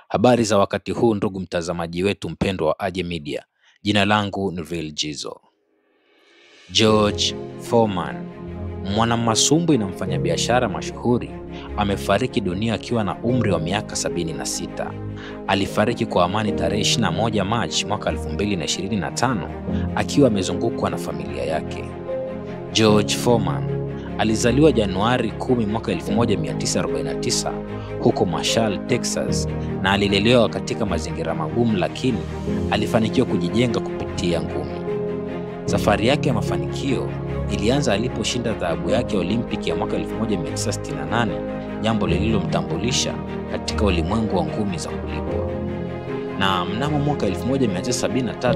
Habari za wakati huu ndugu mtazamaji wetu mpendwa wa Aje Media. Jina langu ni Real Jizo. George Foreman, mwanamasumbwi na mfanyabiashara mashuhuri, amefariki dunia akiwa na umri wa miaka 76. Alifariki kwa amani tarehe 21 Machi mwaka 2025 akiwa amezungukwa na familia yake. George Foreman alizaliwa Januari 10 mwaka 1949 huko Marshall, Texas, na alilelewa katika mazingira magumu, lakini alifanikiwa kujijenga kupitia ngumi. Safari yake ya mafanikio ilianza aliposhinda dhahabu yake ya Olimpiki ya mwaka 1968, jambo lililomtambulisha katika ulimwengu wa ngumi za kulipwa. Na mnamo mwaka 1973,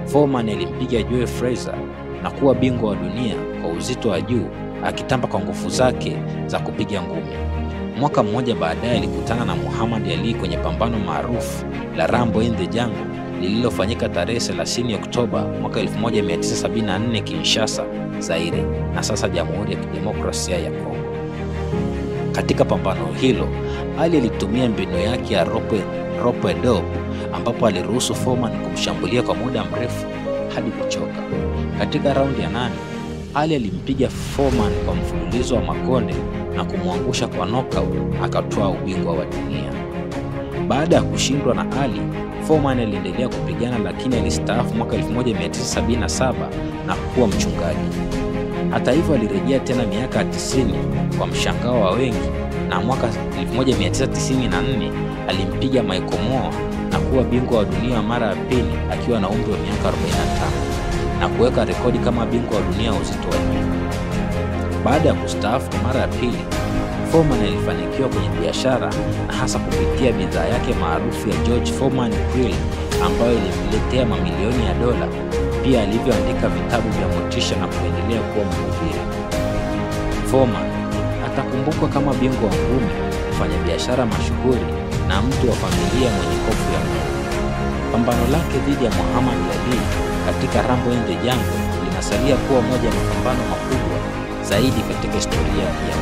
Foreman alimpiga Joe Frazier na kuwa bingwa wa dunia kwa uzito wa juu, akitamba kwa nguvu zake za kupiga ngumi. Mwaka mmoja baadaye alikutana na Muhammad Ali kwenye pambano maarufu la Rumble in the Jungle lililofanyika tarehe 30 Oktoba mwaka 1974 Kinshasa, Zaire, na sasa Jamhuri ya Kidemokrasia ya Kongo. Katika pambano hilo, Ali alitumia mbinu yake ya rope dope, ambapo aliruhusu Foreman kumshambulia kwa muda mrefu hadi kuchoka. Katika raundi ya 8, Ali alimpiga Foreman kwa mfululizo wa makonde na kumwangusha kwa knockout, akatoa ubingwa wa dunia. Baada ya kushindwa na Ali, Foreman aliendelea kupigana, lakini alistaafu mwaka 1977 na kuwa mchungaji. Hata hivyo, alirejea tena miaka 90 kwa mshangao wa wengi, na mwaka 1994 alimpiga Michael Moore na kuwa bingwa wa dunia mara ya pili akiwa na umri wa miaka 45 na kuweka rekodi kama bingwa wa dunia wa uzito wa juu. Baada ya kustaafu mara ya pili, Foreman alifanikiwa kwenye biashara, na hasa kupitia bidhaa yake maarufu ya George Foreman Grill ambayo ilimletea mamilioni ya dola. Pia alivyoandika vitabu vya motisha na kuendelea kuwa mhubiri. Foreman atakumbukwa kama bingwa wa ngumi, mfanyabiashara mashuhuri na mtu wa familia mwenye hofu ya Mungu. Pambano lake dhidi ya Muhammad Ali katika Rumble in the Jungle linasalia kuwa moja ya mapambano makubwa zaidi katika historia ya